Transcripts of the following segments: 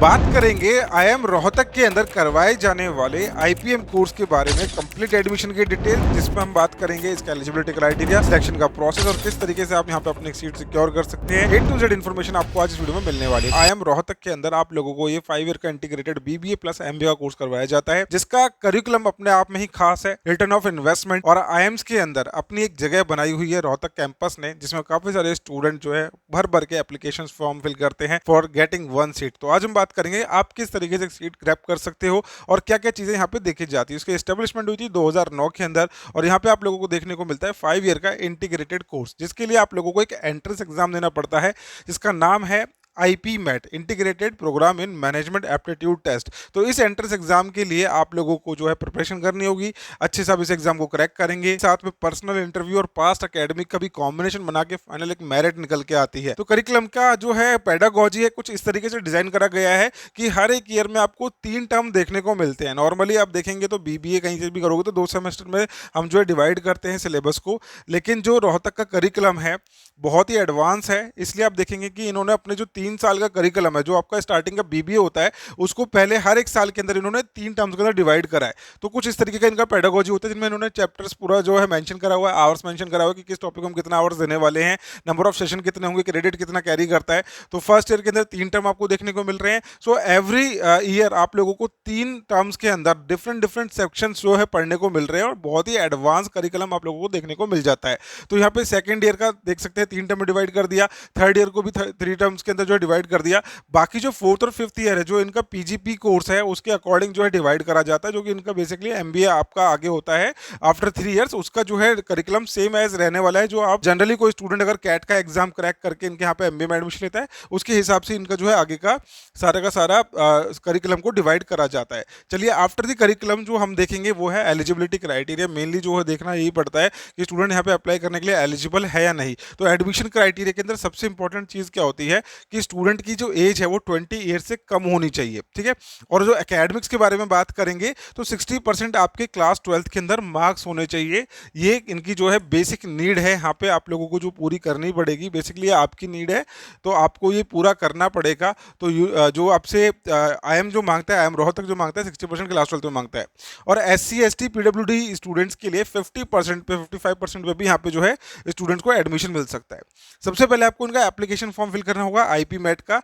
बात करेंगे आईएम रोहतक के अंदर करवाए जाने वाले आईपीएम कोर्स के बारे में कंप्लीट एडमिशन की डिटेल, जिसमें हम बात करेंगे इसका एलिजिबिलिटी क्राइटेरिया, सिलेक्शन का प्रोसेस और किस तरीके से आप यहाँ पे अपनी सीट सिक्योर कर सकते हैं। ए टू जेड इन्फॉर्मेशन आपको आज इस वीडियो में मिलने वाली है। आईएम रोहतक के अंदर आप लोगों को ये 5 ईयर का इंटीग्रेटेड बीबीए प्लस एमबीए का कोर्स करवाया जाता है, जिसका करिकुलम अपने आप में ही खास है। रिटर्न ऑफ इन्वेस्टमेंट और आईएम्स के अंदर अपनी एक जगह बनाई हुई है रोहतक कैंपस ने, जिसमें काफी सारे स्टूडेंट जो है भर भर के एप्लीकेशन फॉर्म फिल करते हैं फॉर गेटिंग वन सीट। तो आज हम बात करेंगे आप किस तरीके से सीट ग्रैब कर सकते हो और क्या क्या चीजें यहाँ पे देखी जाती है। उसकी एस्टेब्लिशमेंट हुई थी 2009 के अंदर और यहाँ पे आप लोगों को देखने को मिलता है 5 ईयर का इंटीग्रेटेड कोर्स, जिसके लिए आप लोगों को एक एंट्रेंस एग्जाम देना पड़ता है, जिसका नाम है IPMAT integrated programme in management aptitude test. तो इस एंट्रेंस एग्जाम के लिए आप लोगों को जो है प्रिपरेशन करनी होगी, अच्छे से आप इस एग्जाम को क्रैक करेंगे, साथ में पर्सनल इंटरव्यू और पास्ट एकेडमिक का भी कॉम्बिनेशन बना के फाइनल एक मेरिट निकल के आती है। तो करिकुलम का जो है पेडागोजी है कुछ इस तरीके से डिजाइन करा गया है कि हर एक ईयर में आपको 3 टर्म देखने को मिलते हैं। नॉर्मली आप देखेंगे तो बीबीए कहीं से भी करोगे तो 2 सेमेस्टर में हम जो है डिवाइड करते हैं सिलेबस को, लेकिन जो रोहतक का करिकुलम है बहुत ही एडवांस है। इसलिए आप देखेंगे कि इन्होंने अपने जो 3 साल का करिकुलम है, जो आपका स्टार्टिंग का बीबीए होता है, उसको पहले हर एक साल के अंदर इन्होंने 3 टर्म्स के अंदर डिवाइड करा है। तो कुछ इस तरीके का इनका पेडागोजी होता है, जिनमें इन्होंने चैप्टर्स पूरा जो है मेंशन करा हुआ है, आवर्स मेंशन करा हुआ है कि किस टॉपिक को हम कितना आवर्स देने वाले हैं, नंबर ऑफ सेशन कितने होंगे, क्रेडिट कितना कैरी करता है। तो फर्स्ट ईयर के अंदर 3 टर्म आपको देखने को मिल रहे हैं। सो एवरी ईयर आप लोगों को 3 टर्म्स के अंदर डिफरेंट डिफरेंट सेक्शन जो है पढ़ने को मिल रहे हैं और बहुत ही एडवांस करिकुलम आप लोगों को देखने को मिल जाता है। तो यहाँ पे सेकंड ईयर का देख सकते हैं 3 टर्म में डिवाइड कर दिया, थर्ड ईयर को भी 3 टर्म्स के अंदर जो है डिवाइड कर दिया। बाकी जो फोर्थ और फिफ्थ ईयर है, जो इनका पीजीपी कोर्स है, उसके अकॉर्डिंग जो है डिवाइड करा जाता है, जो कि इनका बेसिकली एमबीए आपका आगे होता है आफ्टर 3 इयर्स। उसका जो है करिकुलम सेम एज रहने वाला है। जो आप जनरली कोई स्टूडेंट अगर कैट का एग्जाम क्रैक करके इनके यहाँ पे एमबीए में एडमिशन लेता है, उसके हिसाब से इनका जो है आगे का सारा करिकुलम को डिवाइड करा जाता है। चलिए, आफ्टर द करिकुलम जो हम देखेंगे वो है एलिजिबिलिटी क्राइटेरिया। मेनली जो है देखना यही पड़ता है कि स्टूडेंट यहाँ पे अप्लाई करने के लिए एलिजिबल है या नहीं। तो एडमिशन क्राइटेरिया के अंदर सबसे इंपॉर्टेंट चीज क्या होती है कि स्टूडेंट की जो एज है वो 20 ईयर से कम होनी चाहिए, ठीक है। और जो एकेडमिक्स के बारे में बात करेंगे तो 60% आपके क्लास 12th के अंदर मार्क्स होने चाहिए। ये इनकी जो है बेसिक नीड है, यहाँ पे आप लोगों को जो पूरी करनी पड़ेगी। बेसिकली आपकी नीड है तो आपको ये पूरा करना पड़ेगा। तो जो आपसे आईएम जो मांगता है, आईएम रोहतक जो मांगता है 60% क्लास 12th में मांगता है। और SC ST PWD स्टूडेंट्स के लिए 50% पे 55% पे भी यहाँ पे जो है स्टूडेंट्स को एडमिशन मिल सकता है। सबसे पहले आपको इनका एप्लीकेशन फॉर्म फिल करना होगा IPMAT का।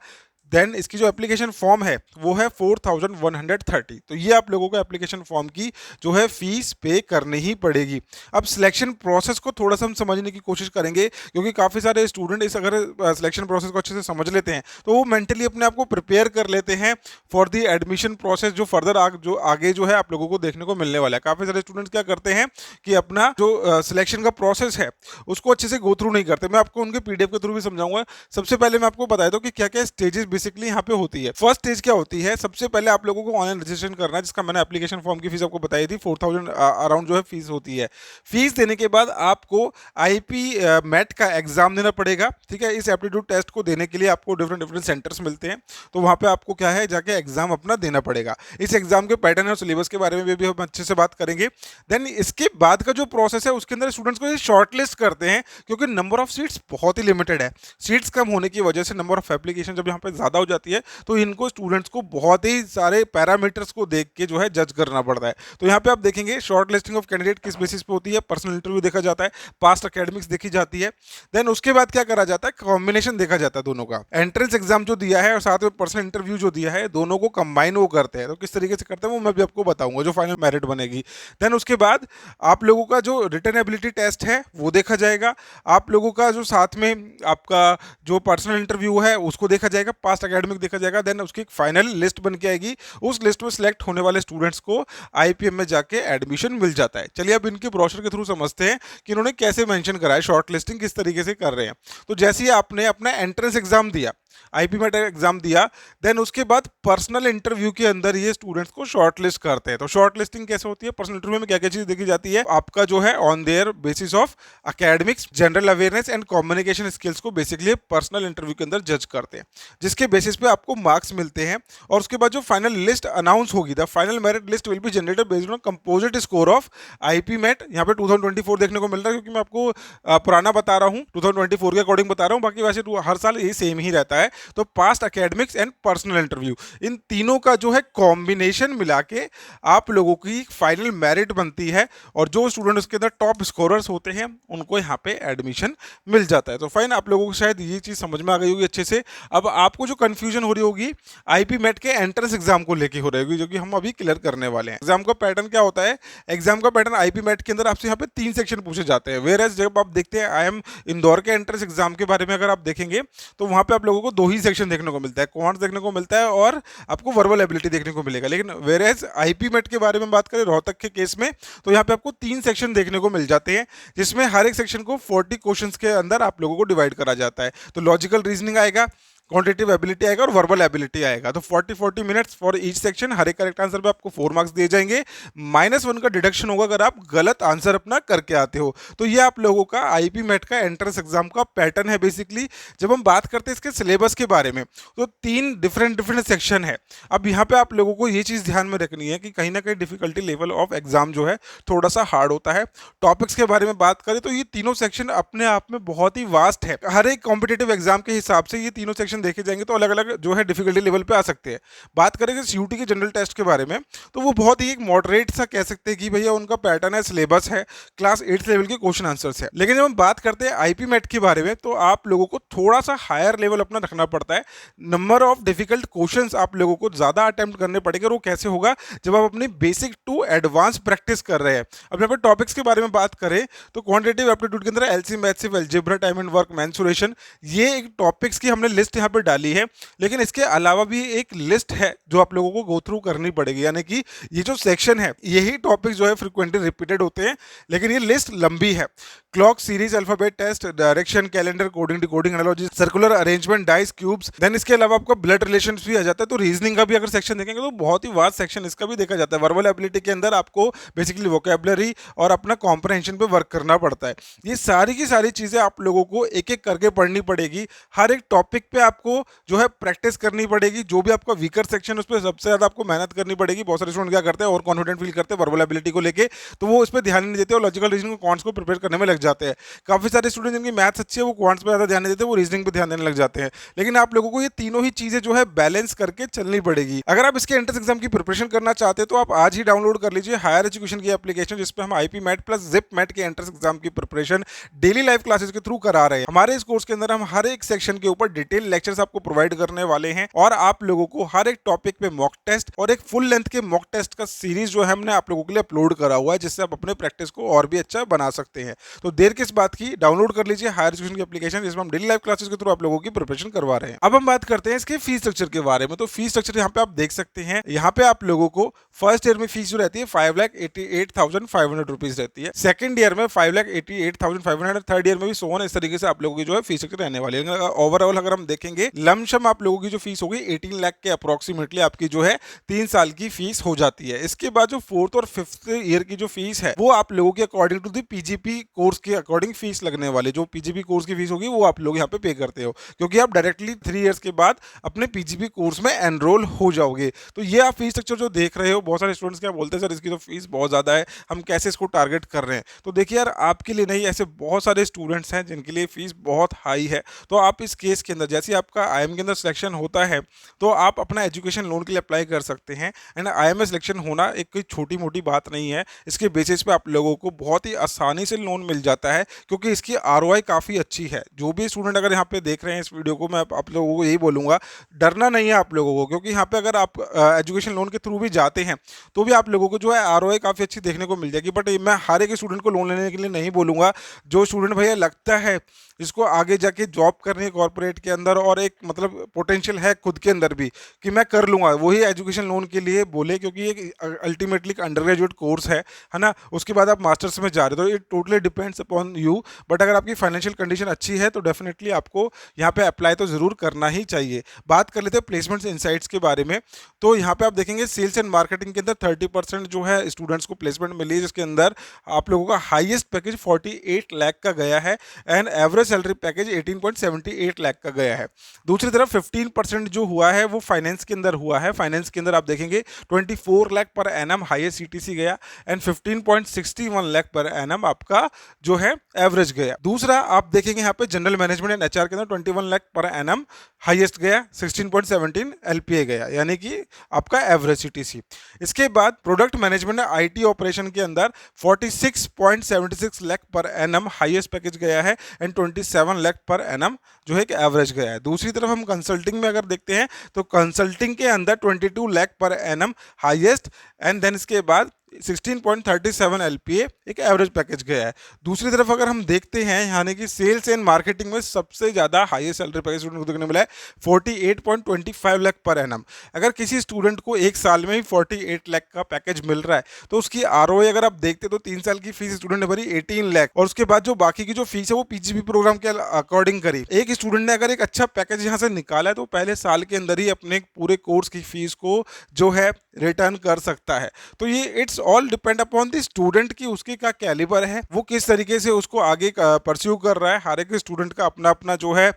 देन इसकी जो एप्लीकेशन फॉर्म है वो है 4130। तो ये आप लोगों को एप्लीकेशन फॉर्म की जो है फीस पे करनी ही पड़ेगी। अब सिलेक्शन प्रोसेस को थोड़ा सा हम समझने की कोशिश करेंगे, क्योंकि काफ़ी सारे स्टूडेंट इस अगर सिलेक्शन प्रोसेस को अच्छे से समझ लेते हैं तो वो मेंटली अपने आप को प्रिपेयर कर लेते हैं फॉर दी एडमिशन प्रोसेस, जो फर्दर आगे जो है आप लोगों को देखने को मिलने वाला है। काफ़ी सारे स्टूडेंट्स क्या करते हैं कि अपना जो सिलेक्शन का प्रोसेस है उसको अच्छे से गो थ्रू नहीं करते। मैं आपको उनके PDF के थ्रू भी समझाऊंगा। सबसे पहले मैं आपको बता दूं कि क्या क्या स्टेजेस बेसिकली यहाँ पे होती है। फर्स्ट स्टेज क्या होती है, सबसे पहले आप लोगों को ऑनलाइन रजिस्ट्रेशन करना है, जिसका मैंने एप्लीकेशन फॉर्म की फीस आपको बताई थी 4000 अराउंड जो है फीस होती है। फीस देने के बाद आपको IPMAT का एग्जाम देना पड़ेगा, ठीक है। इस एप्टीट्यूड टेस्ट को देने के लिए आपको डिफरेंट डिफरेंट सेंटर्स मिलते हैं, तो वहाँ पे आपको क्या है जाके एग्जाम अपना देना पड़ेगा। इस एग्जाम के पैटर्न और सिलेबस के बारे में भी हम अच्छे से बात करेंगे। देन इसके बाद का जो प्रोसेस है उसके अंदर स्टूडेंट्स को शॉर्टलिस्ट करते हैं, क्योंकि नंबर ऑफ सीट्स बहुत ही लिमिटेड है। सीट्स कम होने की वजह से नंबर ऑफ एप्लीकेशन जब यहाँ पे ज्यादा हो जाती है तो इनको स्टूडेंट्स को बहुत ही सारे पैरामीटर्स को देख के जो है जज करना पड़ता है। तो यहाँ पे आप देखेंगे शॉर्ट लिस्टिंग ऑफ कैंडिडेट किस बेसिस पे होती है, पर्सनल इंटरव्यू देखा जाता है, पास्ट एकेडमिक्स देखी जाती है। देन उसके बाद क्या करा जाता है, कॉम्बिनेशन देखा जाता है दोनों का। एंट्रेंस एग्जाम जो दिया है और साथ में पर्सनल इंटरव्यू जो दिया है, दोनों को कंबाइन वो करते हैं। तो किस तरीके से करते हैं वो मैं भी आपको बताऊंगा, जो फाइनल मेरिट बनेगी। देन उसके बाद आप लोगों का जो रिटन एबिलिटी टेस्ट है वो देखा जाएगा। आप लोगों का जो साथ में आपका जो पर्सनल इंटरव्यू है उसको देखा जाएगा, पास्ट एकेडमिक देखा जाएगा। देन उसकी एक फाइनल लिस्ट बन के आएगी, उस लिस्ट में सिलेक्ट होने वाले स्टूडेंट्स को IPM में जाके एडमिशन मिल जाता है। चलिए अब इनके ब्रोशर के थ्रू समझते हैं कि इन्होंने कैसे मेंशन करा है, शॉर्ट लिस्टिंग किस तरीके से कर रहे हैं। तो जैसे ही आपने अपना एंट्रेंस एग्जाम दिया, IPMAT एग्जाम दिया, देन उसके बाद पर्सनल इंटरव्यू के अंदर ये स्टूडेंट्स को शॉर्टलिस्ट करते हैं। तो शॉर्ट लिस्टिंग कैसे होती है, पर्सनल इंटरव्यू में क्या क्या चीज देखी जाती है, आपका जो है on their basis of academics, general awareness and communication skills को बेसिकली पर्सनल इंटरव्यू के अंदर जज करते हैं, जिसके बेसिस पे आपको मार्क्स मिलते हैं। और उसके बाद जो फाइनल लिस्ट अनाउंस होगी, the final merit list will be generated based on composite score of IPMAT। यहाँ पे 2024 देखने को मिल रहा है, क्योंकि मैं आपको पुराना बता रहा हूँ, 2024 के अकॉर्डिंग बता रहा हूँ। बाकी वैसे हर साल ये सेम ही रहता है। है, तो past academics and personal interview, इन तीनों का जो है कॉम्बिनेशन मिला के आप लोगों की फाइनल मेरिट बनती है और जो स्टूडेंट उसके अंदर टॉप स्कोरर्स होते हैं उनको यहाँ पे एडमिशन मिल जाता है। तो फाइन, आप लोगों को शायद ये चीज़ समझ में आ गई होगी अच्छे से। अब आपको जो कन्फ्यूजन हो रही होगी आईपी मेट के एंट्रेंस एग्जाम को लेके हो रही होगी, जो कि हम अभी क्लियर करने वाले हैं। एग्जाम का पैटर्न क्या होता है? एग्जाम का पैटर्न आईपी मेट के अंदर आपसे यहाँ पे 3 सेक्शन पूछे जाते हैं, वेयर एज जब आप देखते हैं IIM इंदौर के एंट्रेंस एग्जाम के बारे में अगर आप देखेंगे तो वहां पे आप लोगों को 2 ही सेक्शन देखने को मिलता है, क्वांट्स देखने को मिलता है और आपको वर्बल एबिलिटी देखने को मिलेगा। लेकिन वेयर एज आईपी मेट के बारे में बात करें रोहतक के केस में, तो यहाँ पे आपको 3 सेक्शन देखने को मिल जाते हैं, जिसमें हर एक सेक्शन को 40 क्वेश्चंस के अंदर आप लोगों को डिवाइड करा जाता है। तो लॉजिकल रीजनिंग आएगा, क्वांटिटेटिव एबिलिटी आएगा और वर्बल एबिलिटी आएगा। तो 40 मिनट्स फॉर ईच सेक्शन, हर एक करेक्ट आंसर पे आपको 4 मार्क्स दिए जाएंगे, -1 का डिडक्शन होगा अगर आप गलत आंसर अपना करके आते हो। तो ये आप लोगों का आईपी मेट का एंट्रेंस एग्जाम का पैटर्न है बेसिकली। जब हम बात करते हैं इसके सिलेबस के बारे में, तो 3 डिफरेंट सेक्शन है। अब यहाँ पे आप लोगों को ये चीज़ ध्यान में रखनी है कि कहीं ना कहीं डिफिकल्टी लेवल ऑफ एग्जाम जो है थोड़ा सा हार्ड होता है। टॉपिक्स के बारे में बात करें तो ये तीनों सेक्शन अपने आप में बहुत ही वास्ट है। हर एक कॉम्पिटेटिव एग्जाम के हिसाब से ये तीनों सेक्शन देखे जाएंगे तो अलग अलग जो है डिफिकल्टी लेवल पे आ सकते हैं। बात करेंगे सीयूटी के जनरल टेस्ट के बारे में, तो वो बहुत ही एक मॉडरेट सा कह सकते हैं कि भैया उनका पैटर्न है, सिलेबस है, क्लास 8 लेवल के क्वेश्चन आंसर्स है। लेकिन जब हम बात करते हैं आईपी मेट के बारे में, तो आप लोगों को थोड़ा सा हायर लेवल अपना रखना पड़ता है। नंबर ऑफ डिफिकल्ट क्वेश्चंस आप लोगों को ज्यादा अटेम्प्ट करने पड़ेंगे। और वो कैसे होगा? जब आप अपनी बेसिक टू एडवांस प्रैक्टिस कर रहे हैं। अब यहाँ पे टॉपिक्स के बारे में बात करें तो क्वांटिटेटिव एप्टीट्यूड के अंदर LC, maths, algebra, time and work, mensuration, ये एक टॉपिक्स की हमने लिस्ट यहाँ पे डाली है। लेकिन इसके अलावा भी एक लिस्ट है जो आप लोगों को गो थ्रू करनी पड़ेगी, यानी कि ये जो सेक्शन है यही टॉपिक जो है फ्रिक्वेंटली रिपीटेड होते हैं, लेकिन ये लिस्ट लंबी है। Clock, series, alphabet test, direction, calendar, coding, decoding, analogy, circular arrangement, dice, cubes, then इसके अलावा आपका ब्लड रिलेशंस भी आ जाता है। तो रीजनिंग का भी अगर सेक्शन देखेंगे तो बहुत ही वास्ट सेक्शन इसका भी देखा जाता है। वर्बल एबिलिटी के अंदर आपको बेसिकली वोकैबुलरी और अपना कॉम्प्रहेंशन पे वर्क करना पड़ता है। ये सारी की सारी चीजें आप लोगों को एक एक करके पढ़नी पड़ेगी। हर एक टॉपिक पे आपको जो है प्रैक्टिस करनी पड़ेगी। जो भी आपका वीकर सेक्शन, उस पर सबसे ज्यादा आपको मेहनत करनी पड़ेगी। बहुत सारे स्टूडेंट क्या करते हैं और कॉन्फिडेंट फील करते हैं वर्बल एबिलिटी को लेके, तो वो उस पर ध्यान नहीं देते और लॉजिकल रीजनिंग क्वांट्स को प्रिपेयर करने में लग जाते हैं। काफी सारे स्टूडेंट जिनकी मैथ्स अच्छी है वो क्वांट्स पे ज्यादा ध्यान नहीं देते, वो रीजनिंग पे ध्यान देने लग जाते हैं। लेकिन आप लोगों को ये तीनों ही चीजें जो है बैलेंस करके चलनी पड़ेगी। अगर आप इसके एंट्रेंस एग्जाम की प्रिपरेशन करना चाहते हैं तो आप आज ही डाउनलोड कर लीजिए हायर एजुकेशन की एप्लीकेशन, जिसपे हम IPMAT plus JIPMAT के एंट्रेंस एग्जाम की प्रिपरेशन डेली लाइव क्लासेस के थ्रू करा रहे हैं। हमारे इस कोर्स के अंदर हम हर एक सेक्शन के ऊपर डिटेल लेक्चर्स आपको प्रोवाइड करने वाले हैं और आप लोगों को हर एक टॉपिक पे मॉक टेस्ट और एक फुल लेंथ के मॉक टेस्ट का सीरीज जो है हमने आप लोगों के लिए अपलोड करा हुआ है, जिससे आप अपने प्रैक्टिस को और भी अच्छा बना सकते हैं। तो देर किस बात की, डाउनलोड कर लीजिए हायर एजुकेशन की एप्लीकेशन, जिसमें हम डेली लाइव क्लासेस के थ्रू आप लोगों की प्रिपरेशन करवा रहे हैं। अब हम बात करते हैं इसके फीस स्ट्रक्चर के बारे में। तो फीस स्ट्रक्चर यहाँ पे आप देख सकते हैं। यहाँ पे आप लोगों को फर्स्ट ईयर में फीस जो रहती है 5,88,500 रुपीज रहती है। सेकंड ईयर में 5,88,500, थर्ड ईयर में भी सोन, इस तरीके से आप लोगों की जो है फीस स्ट्रक्चर रहने वाली है। ओवरऑल अगर हम देखेंगे लमसम आप लोगों की जो फीस होगी 18 लाख के अप्रोक्सीमेटली आपकी जो है 3 साल की फीस हो जाती है। इसके बाद जो फोर्थ और फिफ्थ ईयर की जो फीस है वो आप लोगों की according to the PGP course के अकॉर्डिंग फीस लगने वाले, जो पीजीपी कोर्स की फीस होगी वो आप लोग यहाँ पे करते हो, क्योंकि आप डायरेक्टली 3 इयर्स के बाद अपने पीजीपी कोर्स में एनरोल हो जाओगे। तो ये आप फीस स्ट्रक्चर जो देख रहे हो, बहुत सारे स्टूडेंट्स क्या बोलते हैं सर इसकी तो फीस बहुत ज्यादा है, हम कैसे इसको टारगेट कर रहे हैं। तो देखिए यार, आपके लिए नहीं, ऐसे बहुत सारे स्टूडेंट्स हैं जिनके लिए फीस बहुत हाई है। तो आप इस केस के अंदर जैसे आपका आईएम के अंदर सिलेक्शन होता है तो आप अपना एजुकेशन लोन के लिए अप्लाई कर सकते हैं। एंड आईएम में सिलेक्शन होना एक कोई छोटी मोटी बात नहीं है। इसके बेसिस पे आप लोगों को बहुत ही आसानी से लोन मिल जाता है, क्योंकि इसकी आरओआई काफ़ी अच्छी है। जो भी स्टूडेंट अगर यहाँ पे देख रहे हैं इस वीडियो को, मैं आप लोगों को यही बोलूँगा, डरना नहीं है आप लोगों को, क्योंकि यहाँ पे अगर आप एजुकेशन लोन के थ्रू भी जाते हैं तो भी आप लोगों को जो है आरओआई काफ़ी अच्छी देखने को मिल जाएगी। बट मैं हर एक स्टूडेंट को लोन लेने के लिए नहीं बोलूँगा। जो स्टूडेंट भैया लगता है जिसको आगे जाके जॉब करनी है कॉर्पोरेट के अंदर और एक मतलब पोटेंशियल है खुद के अंदर भी कि मैं कर लूँगा, वही एजुकेशन लोन के लिए बोले, क्योंकि ये अल्टीमेटली अंडर ग्रेजुएट कोर्स है ना। उसके बाद आप मास्टर्स में जा रहे हो, तो it totally depends upon you. But अगर आपकी फाइनेंशियल कंडीशन अच्छी है तो डेफिनेटली आपको यहाँ पे अप्लाई तो ज़रूर करना ही चाहिए। बात कर लेते हैं प्लेसमेंट्स इनसाइट्स के बारे में। तो यहाँ पे आप देखेंगे सेल्स एंड मार्केटिंग के अंदर 30% जो है स्टूडेंट्स को प्लेसमेंट मिली है, जिसके अंदर आप लोगों का हाईएस्ट पैकेज 48 लाख का गया है and average salary package 18.78 lakh का गया है। दूसरी तरफ 15% जो हुआ है वो फाइनेंस के अंदर हुआ है। फाइनेंस के अंदर आप देखेंगे 24 lakh per annum highest CTC गया एंड 15.61 लाख पर एनम आपका जो है एवरेज गया। दूसरा आप देखेंगे यहाँ पे जनरल मैनेजमेंट एंड एचआर के अंदर 21 लाख पर एनम हाईएस्ट गया, 16.17 एलपीए गया, यानी कि आपका एवरेज सीटीसी। इसके बाद प्रोडक्ट मैनेजमेंट आईटी ऑपरेशन के अंदर 46.76 lakh per annum highest package गया है एंड 27 लाख पर एनम जो है कि एवरेज गया है। दूसरी तरफ हम कंसल्टिंग में अगर देखते हैं तो कंसल्टिंग के अंदर 22 lakh per annum highest and then इसके बाद 16.37 एलपीए एक एवरेज पैकेज गया है। दूसरी तरफ अगर हम देखते हैं यानी कि सेल्स एंड मार्केटिंग में सबसे ज़्यादा हाईएस्ट सैलरी पैकेज स्टूडेंट को देखने मिला है 48.25 लाख पर एनम। अगर किसी स्टूडेंट को एक साल में ही 48 लाख का पैकेज मिल रहा है तो उसकी आरओए अगर आप देखते तो 3 साल की फीस स्टूडेंट ने भरी 18 लाख और उसके बाद जो बाकी की जो फीस है वो पीजीपी प्रोग्राम के अकॉर्डिंग करी। एक स्टूडेंट ने अगर एक अच्छा पैकेज यहाँ से निकाला है तो पहले साल के अंदर ही अपने पूरे कोर्स की फीस को जो है रिटर्न कर सकता है। तो ये it's all depend upon the student की उसके क्या कैलिबर है, वो किस तरीके से उसको आगे परस्यू कर रहा है। हर एक स्टूडेंट का अपना अपना जो है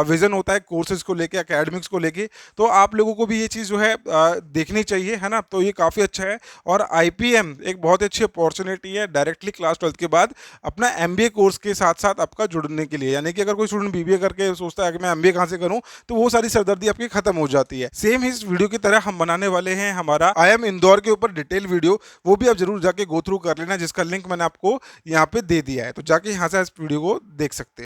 विजन होता है कोर्सेज को लेके, एकेडमिक्स को लेके। तो आप लोगों को भी ये चीज़ जो है देखनी चाहिए, है ना। तो ये काफ़ी अच्छा है और आईपीएम एक बहुत अच्छी अपॉर्चुनिटी है डायरेक्टली क्लास 12 के बाद अपना एमबीए कोर्स के साथ साथ आपका जुड़ने के लिए। यानी कि अगर कोई स्टूडेंट बीबीए करके सोचता है कि मैं एमबीए कहाँ से करूँ, तो वो सारी सरदर्दी आपकी खत्म हो जाती है। सेम इस वीडियो की तरह हम बनाने वाले हैं हमारा आईएम इंदौर के ऊपर डिटेल वीडियो, वो भी आप जरूर जाके गो थ्रू कर लेना, जिसका लिंक मैंने आपको यहाँ पे दे दिया है। तो जाके यहाँ से इस वीडियो को देख सकते हैं।